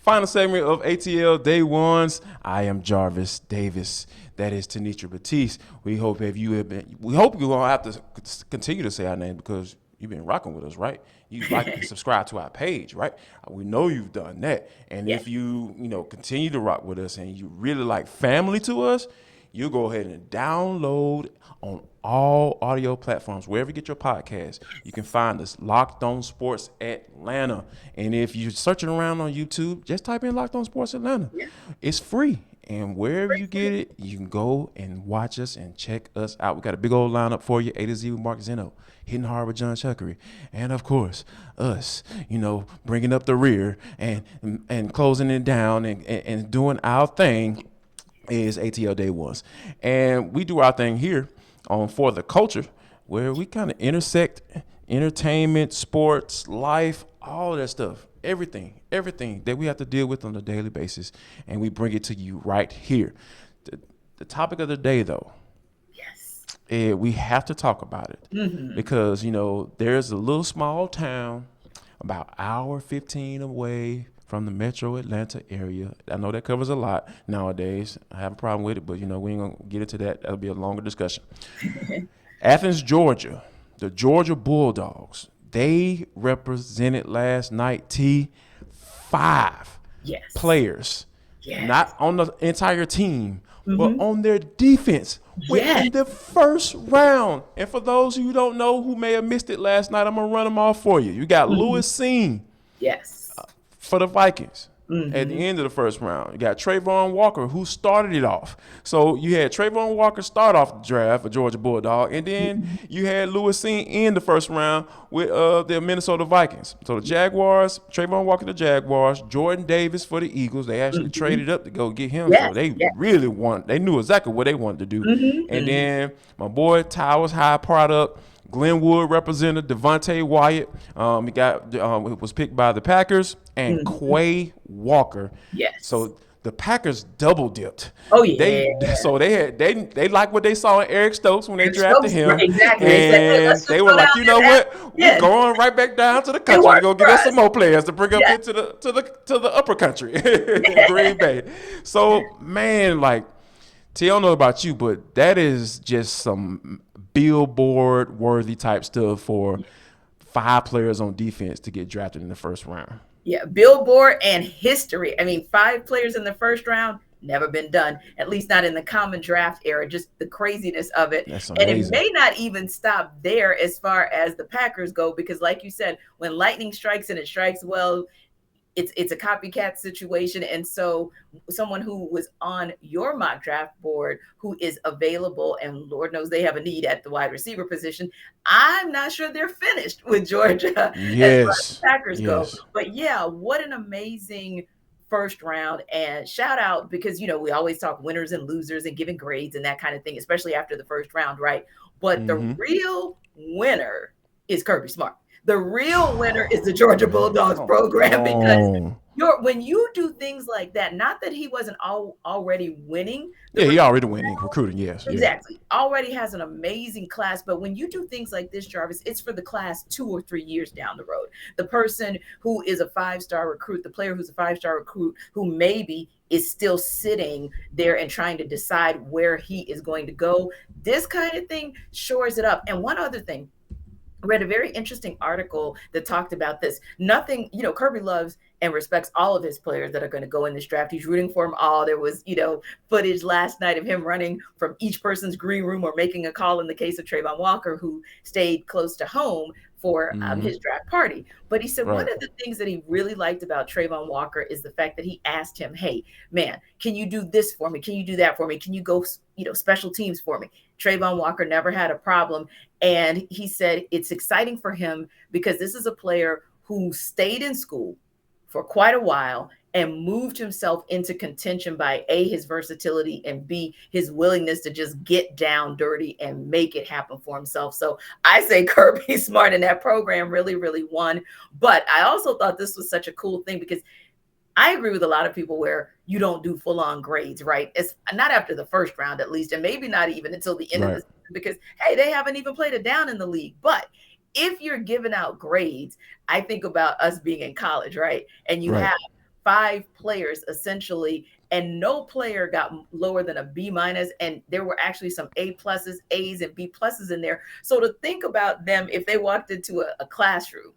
Final segment of ATL Day Ones. I am Jarvis Davis. That is Tenitra Batiste. We hope you won't have to continue to say our name because you've been rocking with us, right? You like and subscribe to our page, right? We know you've done that. And Yes. if you continue to rock with us and you really like family to us, you go ahead and download on all audio platforms, wherever you get your podcast. You can find us, Locked On Sports Atlanta. And if you're searching around on YouTube, just type in Locked On Sports Atlanta. Yeah. It's free. And wherever Free, you free. get it, you can go and watch us and check us out. We got a big old lineup for you, A to Z with Mark Zeno, Hitting Hard with John Chuckery, and of course, us, bringing up the rear and closing it down and doing our thing is ATL Day Ones. And we do our thing here on For the Culture, where we kind of intersect entertainment, sports, life, all that stuff. Everything that we have to deal with on a daily basis. And we bring it to you right here. The topic of the day, though, Yes. we have to talk about it because, there's a little small town about hour 15 away from the metro Atlanta area. I know that covers a lot nowadays. I have a problem with it, but we ain't gonna get into that. That'll be a longer discussion. Athens, Georgia, the Georgia Bulldogs. They represented last night. Five Yes. players, Yes. not on the entire team, but on their defense, went Yes. in the first round. And for those who don't know who may have missed it last night, I'm gonna run them off for you. You got Lewis Seen Yes. for the Vikings at the end of the first round. You got Trayvon Walker, who started it off. So you had Trayvon Walker start off the draft for Georgia Bulldog, and then you had Lewis Seen in the first round with the Minnesota Vikings. So the Jaguars, Trayvon Walker, the Jaguars, Jordan Davis for the Eagles. They actually traded up to go get him, so Yes. they Yes. really they knew exactly what they wanted to do. And then my boy Towers High product. Glenwood representative Devontae Wyatt. It was picked by the Packers and Quay Walker. Yes. So the Packers double dipped. Oh, They yeah. so they liked what they saw in Eric Stokes when they Eric drafted Stokes, him, right, exactly. They said, hey, and let's just they go were down like, you there know and have, what, we're yes, going right back down to the it country to worked go for get us some us. more players to bring up Yes. into the upper country in Green Bay. So man, like. T, I don't know about you, but that is just some billboard worthy type stuff for five players on defense to get drafted in the first round. Yeah, billboard and history. I mean, five players in the first round, never been done, at least not in the common draft era, just the craziness of it. That's And it amazing. may not even stop there as far as the Packers go, because like you said, when lightning strikes and it strikes well, it's a copycat situation. And so someone who was on your mock draft board who is available, and Lord knows they have a need at the wide receiver position, I'm not sure they're finished with Georgia as far as the Yes. Packers go. Yes. But yeah, what an amazing first round. And shout out, because we always talk winners and losers and giving grades and that kind of thing, especially after the first round, right? But the Mm-hmm. real winner is Kirby Smart. The real winner is the Georgia Man, Bulldogs come program, because on. when you do things like that, not that he wasn't already winning the Yeah, he recruiting already winning recruiting. Yes. Yeah. exactly, already has an amazing class. But when you do things like this, Jarvis, it's for the class 2 or 3 years down the road. The person who is a 5-star recruit, the player who's a 5-star recruit, who maybe is still sitting there and trying to decide where he is going to go. This kind of thing shores it up. And one other thing, read a very interesting article that talked about this. Nothing, Kirby loves and respects all of his players that are going to go in this draft. He's rooting for them all. There was, footage last night of him running from each person's green room or making a call in the case of Trayvon Walker, who stayed close to home for Mm-hmm. his draft party. But he said one Right. of the things that he really liked about Trayvon Walker is the fact that he asked him, hey, man, can you do this for me? Can you do that for me? Can you go, special teams for me? Trayvon Walker never had a problem. And he said it's exciting for him because this is a player who stayed in school for quite a while and moved himself into contention by A, his versatility, and B, his willingness to just get down dirty and make it happen for himself. So I say Kirby Smart in that program really, really won. But I also thought this was such a cool thing because I agree with a lot of people where you don't do full on grades, right? It's not after the first round, at least, and maybe not even until the end of the Right. season, because, hey, they haven't even played it down in the league. But if you're giving out grades, I think about us being in college, right? And you Right. have 5 players essentially, and no player got lower than a B minus. And there were actually some A pluses, A's, and B pluses in there. So to think about them, if they walked into a classroom,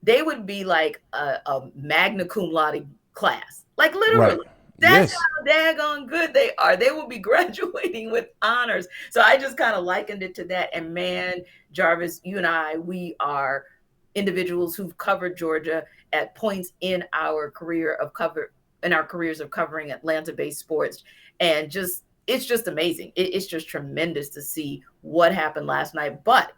they would be like a magna cum laude class, like Right. literally. That's Yes. how daggone good they are. They will be graduating with honors. So I just kind of likened it to that. And man, Jarvis, you and I, we are individuals who've covered Georgia at points in our careers of covering Atlanta-based sports, and just it's just amazing. It's just tremendous to see what happened last night. But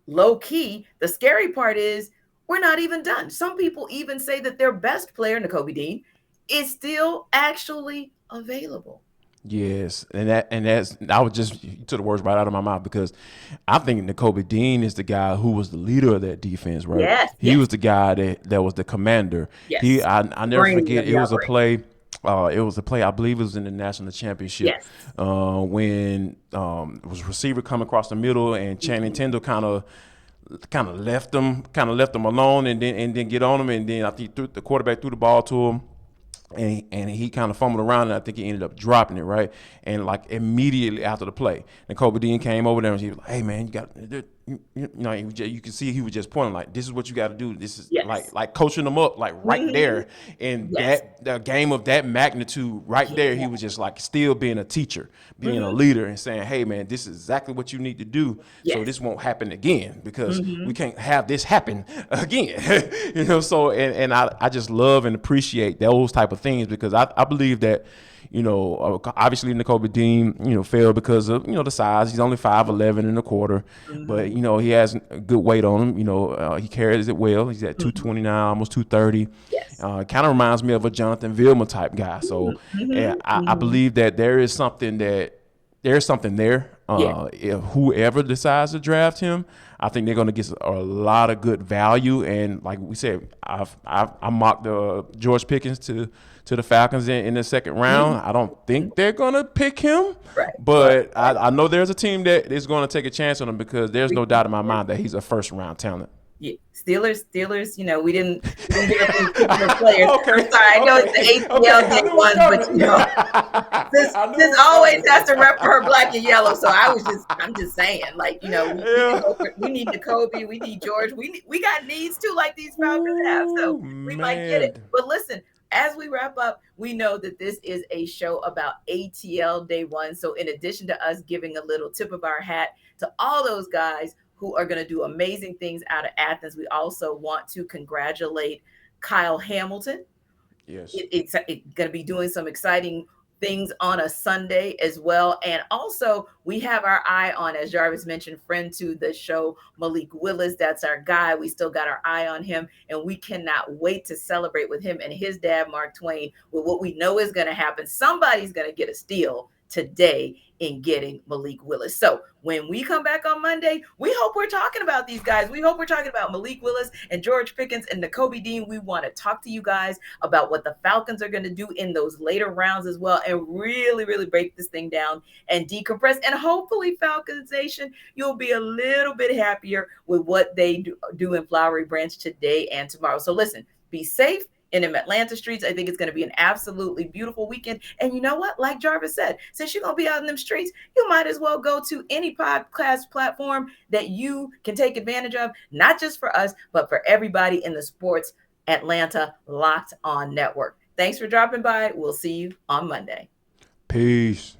low key, the scary part is we're not even done. Some people even say that their best player, Nakobe Dean, is still actually available. Yes, and that's I was just you took the words right out of my mouth because I think Nakobe Dean is the guy who was the leader of that defense, right? Yes, He yes, was the guy that was the commander. yes. I never Brain forget of your brain. it was a play I believe it was in the national championship Yes. when it was a receiver coming across the middle and Channing Mhm. Tindall kind of left them alone and then get on him and then I think the quarterback threw the ball to him and he kind of fumbled around and I think he ended up dropping it, right? And like immediately after the play, and Kobe Dean came over there and he was like, "Hey man, you can see he was just pointing like, this is what you got to do. This is Yes. like coaching them up like right Mhm. there." And Yes. that the game of that magnitude right there, Yeah. he was just like still being a teacher, being a Mhm. leader, and saying, "Hey man, this is exactly what you need to do, so Yes. this won't happen again because we Mhm. can't have this happen again." So and I just love and appreciate those type of things because I believe that obviously Nicole Dean, failed because of, the size. He's only 5'11" and a quarter, but, Mhm. he has a good weight on him. He carries it well. He's at Mhm. 229, almost 230. Yes. Kind of reminds me of a Jonathan Vilma type guy. So Mhm. I Mhm. believe that there's something there. Yeah. If whoever decides to draft him, I think they're going to get a lot of good value. And like we said, I mocked George Pickens to the Falcons in the second round. Mhm. I don't think they're going to pick him, Right. Right. but Right. I know there's a team that is going to take a chance on him because there's We no doubt in my mind that he's a first round talent. Yeah, Steelers. We didn't give up any particular players. I'm Okay, sorry. I know it's the okay, ATL okay. I day knew it was one, but coming. this I knew it this was always coming. has to rep for her black and yellow. So I'm just saying, like, we can Yeah. go for, we need Jacoby, we need George, we got needs too, like these Falcons have. So Ooh, we might get it. man. But listen, as we wrap up, we know that this is a show about ATL day one. So in addition to us giving a little tip of our hat to all those guys who are going to do amazing things out of Athens, we also want to congratulate Kyle Hamilton. Yes. It's going to be doing some exciting things on a Sunday as well. And also, we have our eye on, as Jarvis mentioned, friend to the show, Malik Willis. That's our guy. We still got our eye on him, and we cannot wait to celebrate with him and his dad, Mark Twain, with what we know is going to happen. Somebody's going to get a steal today in getting Malik Willis. So when we come back on Monday, we hope we're talking about these guys. We hope we're talking about Malik Willis and George Pickens and Nakobe Dean. We want to talk to you guys about what the Falcons are going to do in those later rounds as well, and really, really break this thing down and decompress. And hopefully, Falcons Nation, you'll be a little bit happier with what they do in Flowery Branch today and tomorrow. So listen, be safe in them Atlanta streets. I think it's going to be an absolutely beautiful weekend. And you know what? Like Jarvis said, since you're going to be out in them streets, you might as well go to any podcast platform that you can take advantage of, not just for us, but for everybody in the Sports Atlanta Locked On Network. Thanks for dropping by. We'll see you on Monday. Peace.